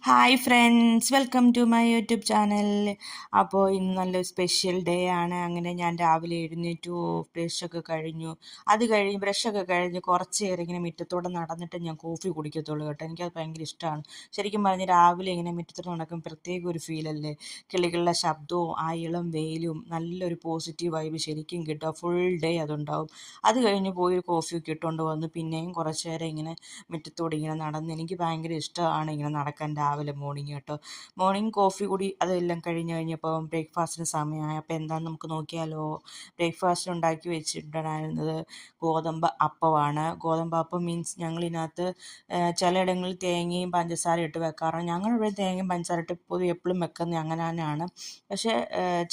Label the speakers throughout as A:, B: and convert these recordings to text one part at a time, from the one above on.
A: Hi friends, welcome to my YouTube channel. അപ്പോൾ ഇന്ന് നല്ലൊരു സ്പെഷ്യൽ ഡേ ആണ്. അങ്ങനെ ഞാൻ രാവിലെ എഴുന്നേറ്റു, ബ്രഷൊക്കെ കഴിഞ്ഞ് കുറച്ച് നേരം ഇങ്ങനെ മുറ്റത്തോടെ നടന്നിട്ട് ഞാൻ കോഫി കുടിക്കത്തുള്ളൂ കേട്ടോ. എനിക്കത് ഭയങ്കര ഇഷ്ടമാണ്. ശരിക്കും പറഞ്ഞ് രാവിലെ ഇങ്ങനെ മുറ്റത്തോടെ നടക്കും പ്രത്യേക ഒരു ഫീലല്ലേ. കിളികളുടെ ശബ്ദവും ആ ഇളം വെയിലും നല്ലൊരു പോസിറ്റീവ് വൈബ് ശരിക്കും കിട്ടുക. ഫുൾ ഡേ അതുണ്ടാവും. അത് കഴിഞ്ഞ് പോയി ഒരു കോഫിയൊക്കെ ഇട്ടുകൊണ്ട് വന്ന് പിന്നെയും കുറച്ച് നേരം ഇങ്ങനെ മുറ്റത്തോടെ ഇങ്ങനെ നടന്ന് എനിക്ക് ഭയങ്കര ഇഷ്ടമാണ് ഇങ്ങനെ നടക്കാൻ രാവിലെ മോർണിംഗ് കേട്ടോ. മോർണിംഗ് കോഫി കൂടി അതെല്ലാം കഴിഞ്ഞപ്പോൾ ബ്രേക്ക്ഫാസ്റ്റിന് സമയമായി. അപ്പോൾ എന്താണെന്ന് നമുക്ക് നോക്കിയാലോ. ബ്രേക്ക്ഫാസ്റ്റ് ഉണ്ടാക്കി വെച്ചിട്ടുണ്ടായിരുന്നത് ഗോതമ്പ് അപ്പമാണ്. ഗോതമ്പ് അപ്പം മീൻസ് ഞങ്ങളിതിനകത്ത് ചിലയിടങ്ങളിൽ തേങ്ങയും പഞ്ചസാര ഇട്ട് വെക്കാറുണ്ട്. ഞങ്ങളിവിടെ തേങ്ങയും പഞ്ചസാര ഇട്ട് പൊതുവെ എപ്പോഴും വെക്കുന്നത് അങ്ങനെ തന്നെയാണ്. പക്ഷേ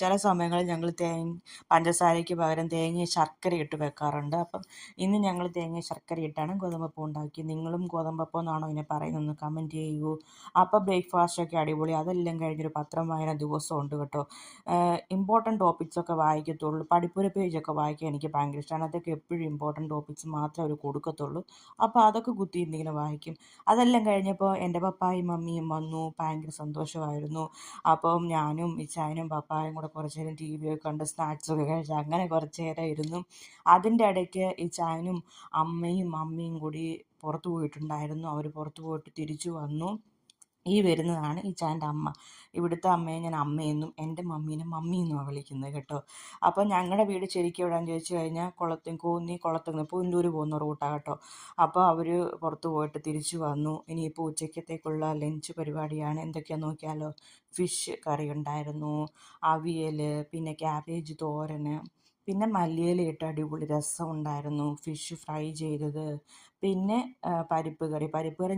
A: ചില സമയങ്ങളിൽ ഞങ്ങൾ പഞ്ചസാരയ്ക്ക് പകരം തേങ്ങയും ശർക്കര ഇട്ട് വെക്കാറുണ്ട്. അപ്പം ഇന്ന് ഞങ്ങൾ തേങ്ങ ശർക്കര ഇട്ടാണ് ഗോതമ്പപ്പം ഉണ്ടാക്കിയത്. നിങ്ങളും ഗോതമ്പപ്പം എന്നാണോ ഇതിനെ പറയുന്നതെന്ന് കമൻറ്റ് ചെയ്യൂ. അപ്പോൾ ബ്രേക്ക്ഫാസ്റ്റൊക്കെ അടിപൊളി. അതെല്ലാം കഴിഞ്ഞൊരു പത്രം വായന ദിവസമുണ്ട് കേട്ടോ. ഇമ്പോർട്ടൻറ്റ് ടോപ്പിക്സൊക്കെ വായിക്കത്തുള്ളൂ. പഠിപ്പുര പേജൊക്കെ വായിക്കാൻ എനിക്ക് ഭയങ്കര ഇഷ്ടമാണ്. അതൊക്കെ എപ്പോഴും ഇമ്പോർട്ടൻറ്റ് ടോപ്പിക്സ് മാത്രമേ അവർ കൊടുക്കത്തുള്ളൂ. അപ്പോൾ അതൊക്കെ കുത്തിയിരുന്നിങ്ങനെ വായിക്കും. അതെല്ലാം കഴിഞ്ഞപ്പോൾ എൻ്റെ പപ്പായും മമ്മിയും വന്നു. ഭയങ്കര സന്തോഷമായിരുന്നു. അപ്പം ഞാനും ഇച്ചായനും പപ്പായും കൂടെ കുറച്ച് നേരം ടി വി ഒക്കെ കണ്ട് സ്നാക്സൊക്കെ കഴിച്ച് അങ്ങനെ കുറച്ച് നേരം ഇരുന്നു. അതിൻ്റെ ഇടയ്ക്ക് ഇച്ചായനും അമ്മയും മമ്മിയും കൂടി പുറത്തു പോയിട്ടുണ്ടായിരുന്നു. അവർ പുറത്തു പോയിട്ട് തിരിച്ചു വന്നു. ഈ വരുന്നതാണ് ഇച്ചായൻ്റെ അമ്മ. ഇവിടുത്തെ അമ്മയെ ഞാൻ അമ്മയെന്നും എൻ്റെ മമ്മീനെ മമ്മിയെന്നുമാണ് വിളിക്കുന്നത് കേട്ടോ. അപ്പോൾ ഞങ്ങളുടെ വീട് ശരിക്കും എവിടെയാണെന്ന് ചോദിച്ചു കഴിഞ്ഞാൽ കുളത്തുനിന്ന് പുല്ലൂർ പോകുന്ന റൂട്ടാണ് കേട്ടോ. അപ്പോൾ അവർ പുറത്ത് പോയിട്ട് തിരിച്ചു വന്നു. ഇനിയിപ്പോൾ ഉച്ചക്കത്തേക്കുള്ള ലഞ്ച് പരിപാടിയാണ്. എന്തൊക്കെയാണെന്ന് നോക്കിയാലോ. ഫിഷ് കറി ഉണ്ടായിരുന്നു, അവിയൽ, പിന്നെ ക്യാബേജ് തോരന്, പിന്നെ മല്ലിയിലയിട്ട് അടിപൊളി രസം ഉണ്ടായിരുന്നു, ഫിഷ് ഫ്രൈ ചെയ്തത്, പിന്നെ പരിപ്പ് കറി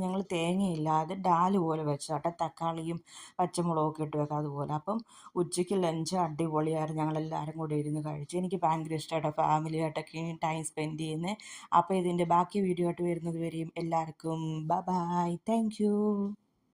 A: ഞങ്ങൾ തേങ്ങയില്ലാതെ ഡാല് പോലെ വെച്ചാട്ടെ, തക്കാളിയും പച്ചമുളകും ഒക്കെ ഇട്ട് വെക്കാം അതുപോലെ. അപ്പം ഉച്ചയ്ക്ക് ലഞ്ച് അടിപൊളിയായിരുന്നു. ഞങ്ങളെല്ലാവരും കൂടെ ഇരുന്ന് കഴിച്ചു. എനിക്ക് ഭയങ്കര ഇഷ്ടമായിട്ടോ ഫാമിലിയായിട്ടൊക്കെ ടൈം സ്പെൻഡ് ചെയ്യുന്നത്. അപ്പോൾ ഇതിൻ്റെ ബാക്കി വീഡിയോ ആയിട്ട് വരുന്നത് വരെയും എല്ലാവർക്കും ബൈ ബൈ. Thank you.